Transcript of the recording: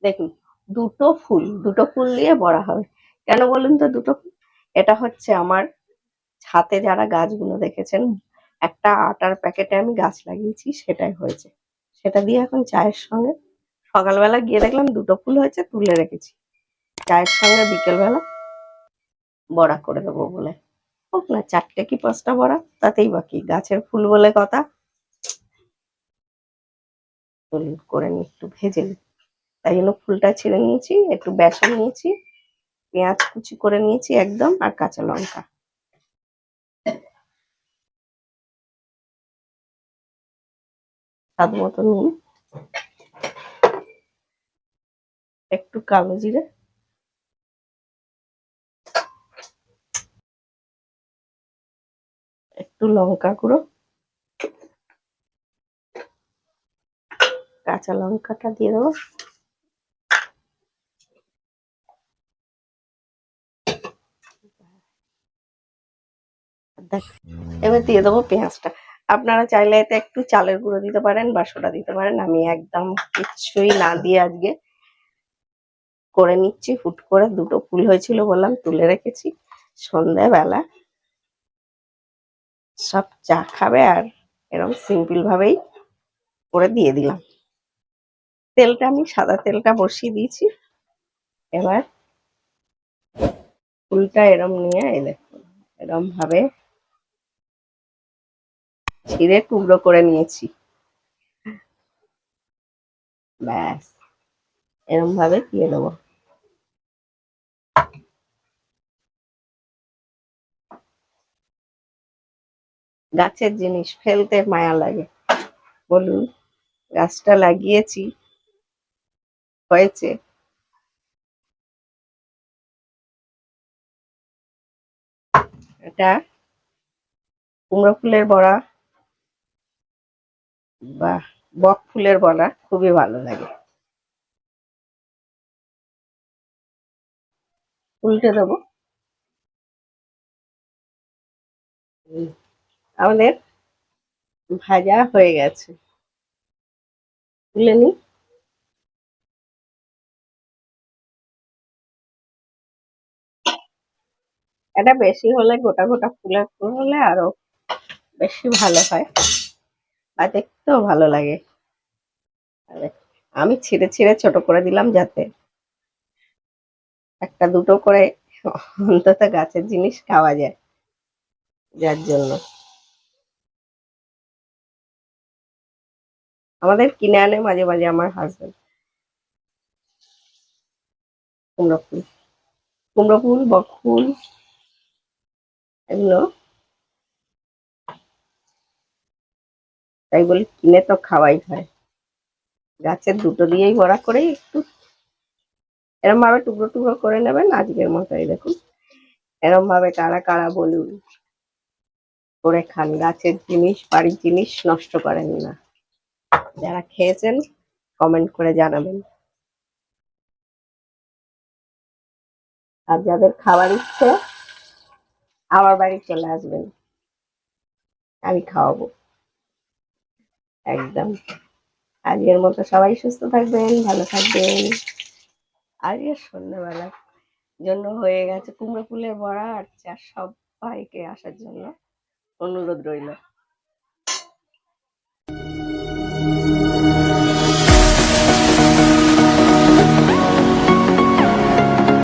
দেখুন, দুটো ফুল দিয়ে বড়া হবে। কেন বলুন তো দুটো ফুল? এটা হচ্ছে আমার ছাদে যারা গাছগুলো দেখেছেন, একটা আটার প্যাকেটে আমি গাছ লাগিয়েছি, সেটাই হয়েছে। সেটা দিয়ে এখন চায়ের সঙ্গে সকালবেলা গিয়ে দেখলাম দুটো ফুল হয়েছে, তুলে রেখেছি। চায়ের সঙ্গে বিকেলবেলা বড়া করে দেবো বলে। হোক না 4টে কি 5টা বড়া, তাতেই বা কি, গাছের ফুল বলে কথা। চলুন করে নিই, একটু ভেজে নিই। তাই জন্য ফুলটা ছিঁড়ে নিয়েছি, একটু বেসন নিয়েছি, পেঁয়াজ কুচি করে নিয়েছি একদম, আর কাঁচা লঙ্কা, স্বাদ মতো নুন, একটু কালো জিরে, একটু লঙ্কা গুঁড়ো, কাঁচা লঙ্কাটা দিয়ে দেবো, এবার দিয়ে দেবো পেঁয়াজটা। আপনারা চাইলে এতে একটু চালের গুঁড়ো দিতে পারেন বা সোডা দিতে পারেন। আমি একদম কিচ্ছুই না দিয়ে আজকে করে নিচ্ছি। হুট করে দুটো ফুল হয়েছিল বললাম, তুলে রেখেছি। সন্ধ্যাবেলা সব চা খাবে, আর এরকম সিম্পল ভাবেই করে দিয়ে দিলাম। তেলটা আমি সাদা তেলটা বসিয়ে দিয়েছি। এবার ফুলটা এরম নিয়ে, এই দেখুন এরম ভাবে ছিঁড়ে টুকরো করে নিয়েছি। ব্যাস, এরম ভাবে দিয়ে দেবো। গাছের জিনিস ফেলতে মায়া লাগে বলুন? গাছটা লাগিয়েছি, হয়েছে। এটা কুমড়ো ফুলের বড়া বা বক ফুলের বড়া খুবই ভালো লাগে। উল্টে দেবো। আমাদের ভাজা হয়ে গেছে, তুলে নিই। এটা বেশি হলে, গোটা গোটা ফুলের ফুল হলে আরো বেশি ভালো হয়, আর দেখতেও ভালো লাগে। আমি ছিঁড়ে ছিঁড়ে ছোট করে দিলাম, যাতে একটা দুটো করে অন্তত গাছের জিনিস খাওয়া যায়, যার জন্য। আমাদের কিনে আনে মাঝে মাঝে আমার হাজবেন্ড কুমড়ো ফুল। কুমড়ো ফুল, বক ফুল, এগুলো তাই বলি কিনে তো খাওয়াই হয়। গাছের দুটো দিয়েই বড়া করে একটু এরম ভাবে টুকরো টুকরো করে নেবেন, আজকের মতোই। দেখুন এরম ভাবে কারা কারা বলুন করে খান, গাছের জিনিস, বাড়ির জিনিস নষ্ট করেন না। যারা খেয়েছেন কমেন্ট করে জানাবেন, আর যাদের খাবার ইচ্ছে আমার বাড়ি চলে আসবেন, আমি খাওয়াবো একদম। আজকের মতো সবাই সুস্থ থাকবেন, ভালো থাকবেন। আজকে সন্ধ্যাবেলার জন্য হয়ে গেছে কুমড়ো ফুলের বড়া আর চা। সবাইকে আসার জন্য অনুরোধ রইল।